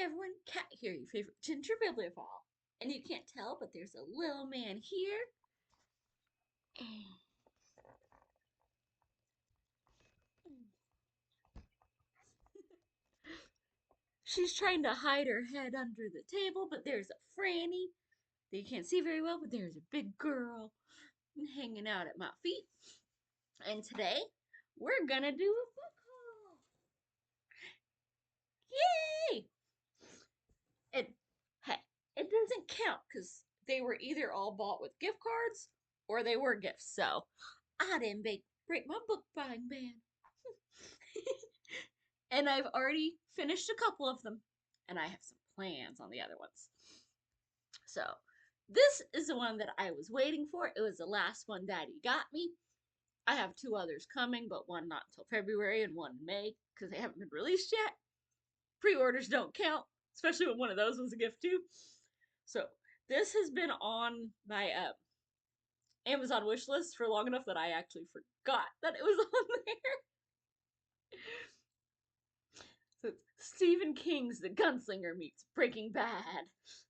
Hey everyone, Kat here, your favorite ginger bibliophile. And you can't tell, but there's a little man here. She's trying to hide her head under the table, but there's a Franny that you can't see very well, but there's a big girl hanging out at my feet. And today, we're gonna do a book haul. Yay! It, hey, it doesn't count because they were either all bought with gift cards or they were gifts, so I didn't break my book buying ban. And I've already finished a couple of them, and I have some plans on the other ones. So, this is the one that I was waiting for. It was the last one Daddy got me. I have two others coming, but one not until February and one in May because they haven't been released yet. Pre-orders don't count, especially when one of those was a gift too. So, this has been on my Amazon wish list for long enough that I actually forgot that it was on there. So Stephen King's The Gunslinger meets Breaking Bad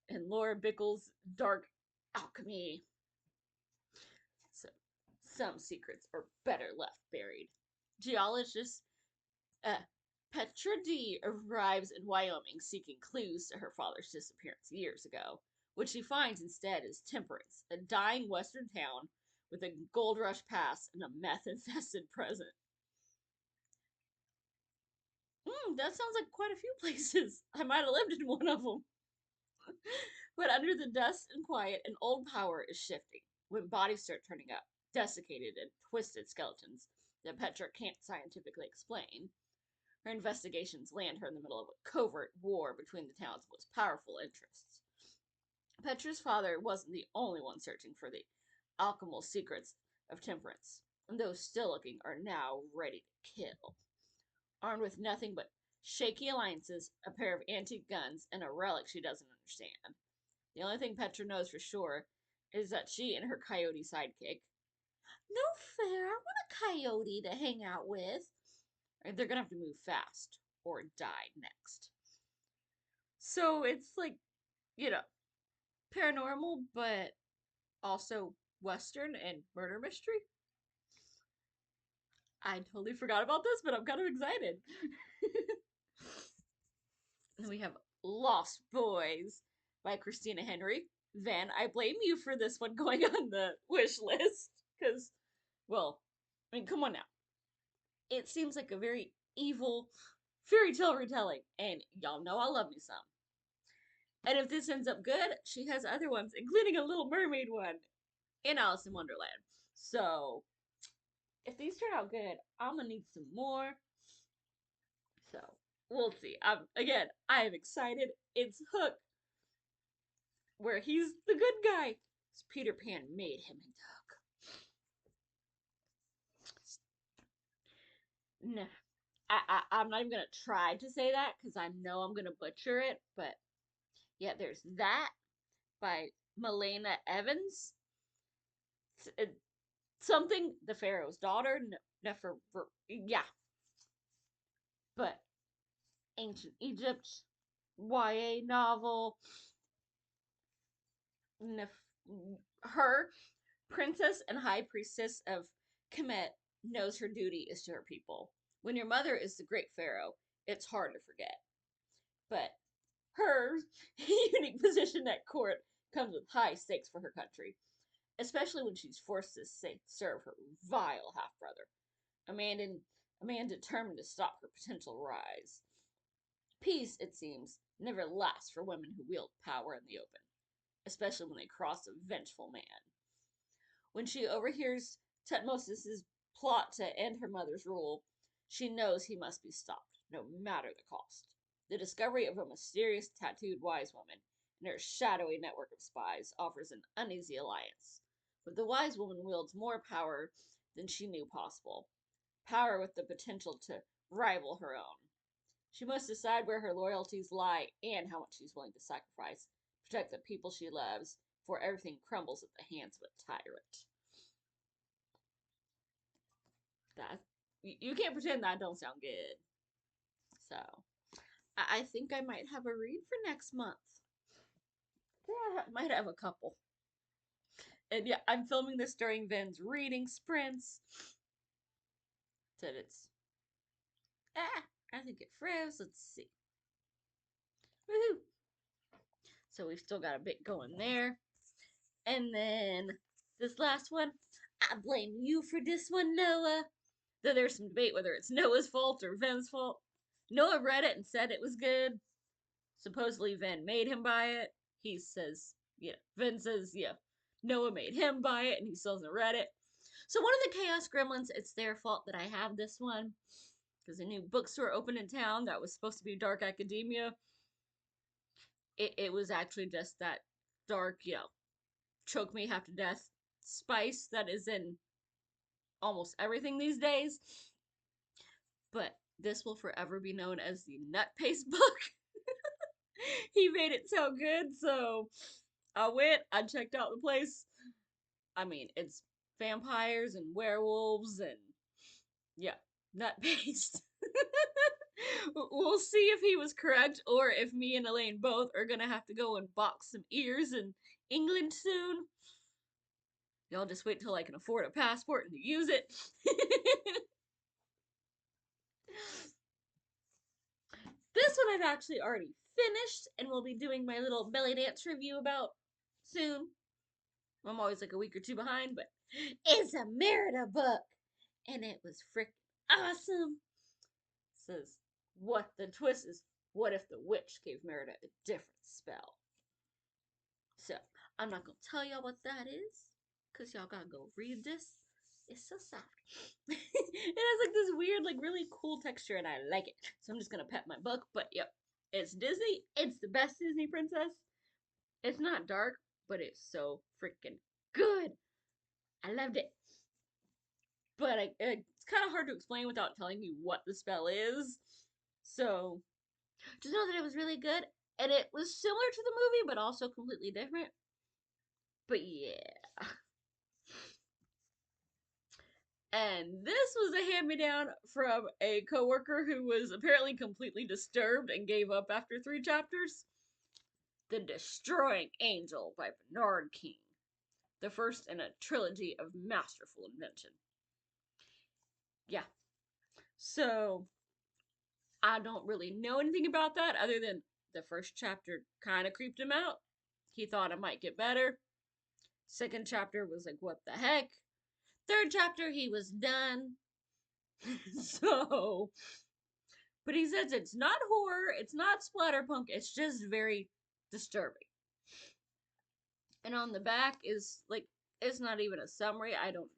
and Laura Bickle's Dark Alchemy. So some secrets are better left buried. Geologist Petra D arrives in Wyoming seeking clues to her father's disappearance years ago. What she finds instead is Temperance, a dying western town with a gold rush past and a meth-infested present. That sounds like quite a few places. I might have lived in one of them. But under the dust and quiet, an old power is shifting. When bodies start turning up, desiccated and twisted skeletons that Petra can't scientifically explain, her investigations land her in the middle of a covert war between the town's most powerful interests. Petra's father wasn't the only one searching for the alchemical secrets of temperance, and those still looking are now ready to kill. Armed with nothing but shaky alliances, a pair of antique guns, and a relic she doesn't understand. The only thing Petra knows for sure is that she and her coyote sidekick, no fair, I want a coyote to hang out with. They're gonna have to move fast or die next. So it's like, you know, paranormal, but also Western and murder mystery. I totally forgot about this, but I'm kind of excited. And we have Lost Boys by Christina Henry. Van, I blame you for this one going on the wish list. Because, well, I mean, come on now. It seems like a very evil fairy tale retelling. And y'all know I love me some. And if this ends up good, she has other ones, including a Little Mermaid one in Alice in Wonderland. So, if these turn out good, I'm gonna need some more. So, we'll see. I am excited. It's Hook, where he's the good guy. Peter Pan made him into Hook. No, I'm not even gonna try to say that because I know I'm gonna butcher it. But yeah, there's that by Malayna Evans. Something the Pharaoh's daughter, Neferura. Yeah, but ancient Egypt, YA novel. Her princess and high priestess of Kemet knows her duty is to her people. When your mother is the great pharaoh, it's hard to forget. But her unique position at court comes with high stakes for her country, especially when she's forced to serve her vile half brother, a man determined to stop her potential rise. Peace, it seems, never lasts for women who wield power in the open, especially when they cross a vengeful man. When she overhears Tutmosis' plot to end her mother's rule, she knows he must be stopped, no matter the cost. The discovery of a mysterious tattooed wise woman and her shadowy network of spies offers an uneasy alliance. But the wise woman wields more power than she knew possible. Power with the potential to rival her own. She must decide where her loyalties lie and how much she's willing to sacrifice to protect the people she loves before everything crumbles at the hands of a tyrant. That you can't pretend that don't sound good. So I think I might have a read for next month. Yeah, I might have a couple. And yeah, I'm filming this during Ven's reading sprints. Said it's I think it froze. Let's see. Woohoo! So we've still got a bit going there. And then this last one, I blame you for this one, Noah. Though there's some debate whether it's Noah's fault or Ven's fault. Noah read it and said it was good. Supposedly Ven made him buy it. He says, Ven says, Noah made him buy it and he still hasn't read it. So one of the Chaos Gremlins, it's their fault that I have this one. Because a new bookstore opened in town that was supposed to be dark academia. It was actually just that dark, choke me half to death spice that is in almost everything these days. But this will forever be known as the Nut Paste book. He made it so good, so I went, I checked out the place. I mean, it's vampires and werewolves and nut paste. We'll see if he was correct or if me and Elaine both are gonna have to go and box some ears in England soon. Y'all just wait till I can afford a passport and use it. This one I've actually already finished and will be doing my little belly dance review about soon. I'm always like a week or two behind, but it's a Merida book. And it was freaking awesome. It says, what the twist is, what if the witch gave Merida a different spell? So, I'm not going to tell y'all what that is, because y'all gotta go read this. It's so soft. It has like this weird, like really cool texture, and I like it. So I'm just gonna pet my book. But yep, it's Disney. It's the best Disney princess. It's not dark, but it's so freaking good. I loved it. But it's kind of hard to explain without telling you what the spell is. So just know that it was really good, and it was similar to the movie, but also completely different. But yeah. And this was a hand-me-down from a coworker who was apparently completely disturbed and gave up after 3 chapters. The Destroying Angel by Bernard King. The first in a trilogy of masterful invention. Yeah. So, I don't really know anything about that other than the first chapter kind of creeped him out. He thought it might get better. Second chapter was like, what the heck? Third chapter, he was done. So, but he says it's not horror, it's not splatterpunk, it's just very disturbing. And on the back is like, it's not even a summary. I don't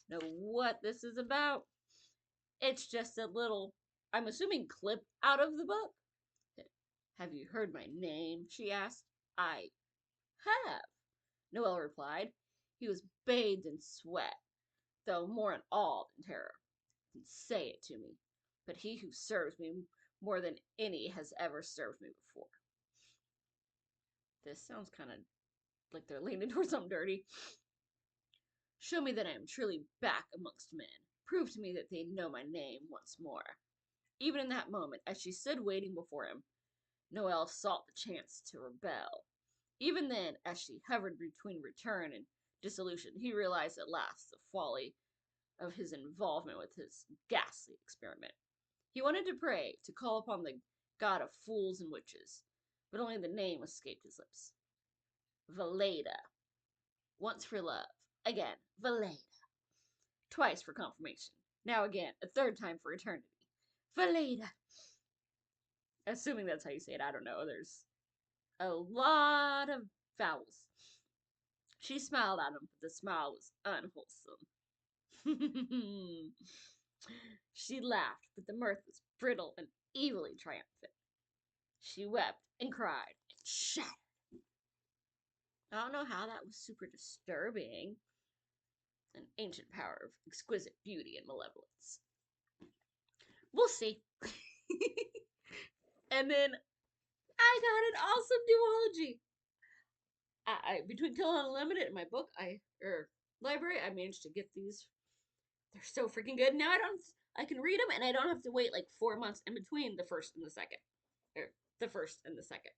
know what this is about. It's just a little, I'm assuming, clip out of the book. Have you heard my name? She asked. I have, Noel replied. He was bathed in sweat, though more in awe than terror. Say it to me, but he who serves me more than any has ever served me before. This sounds kind of like they're leaning towards something dirty. Show me that I am truly back amongst men. Prove to me that they know my name once more. Even in that moment, as she stood waiting before him, Noelle sought the chance to rebel. Even then, as she hovered between return and dissolution, he realized at last the folly of his involvement with his ghastly experiment. He wanted to pray, to call upon the god of fools and witches, but only the name escaped his lips. Valeda. Once for love. Again, Valeda. Twice for confirmation. Now again, a third time for eternity. Valeda. Assuming that's how you say it, I don't know. There's a lot of vowels. She smiled at him, but the smile was unwholesome. She laughed, but the mirth was brittle and evilly triumphant. She wept and cried and shattered. I don't know how that was super disturbing. An ancient power of exquisite beauty and malevolence. We'll see. And then I got an awesome duology. Between Kill Unlimited and my book, library, I managed to get these. They're so freaking good. Now I can read them and I don't have to wait like 4 months in between the first and the second. or the first and the second.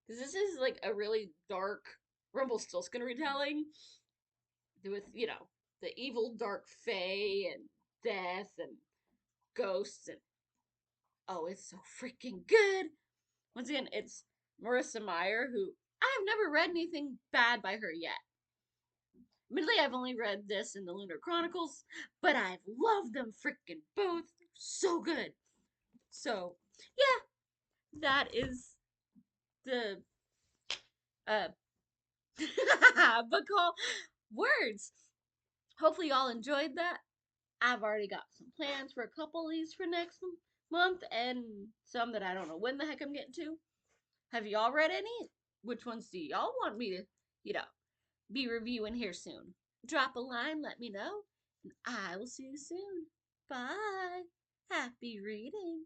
Because this is like a really dark Rumpelstiltskin retelling with, the evil dark fae and death and ghosts and oh, it's so freaking good. Once again, it's Marissa Meyer, who I have never read anything bad by her yet. Admittedly, I've only read this in the Lunar Chronicles, but I've loved them freaking both. So good. So, yeah, that is the uh book haul words. Hopefully, y'all enjoyed that. I've already got some plans for a couple of these for next month and some that I don't know when the heck I'm getting to. Have y'all read any? Which ones do y'all want me to, be reviewing here soon? Drop a line, let me know, and I will see you soon. Bye. Happy reading.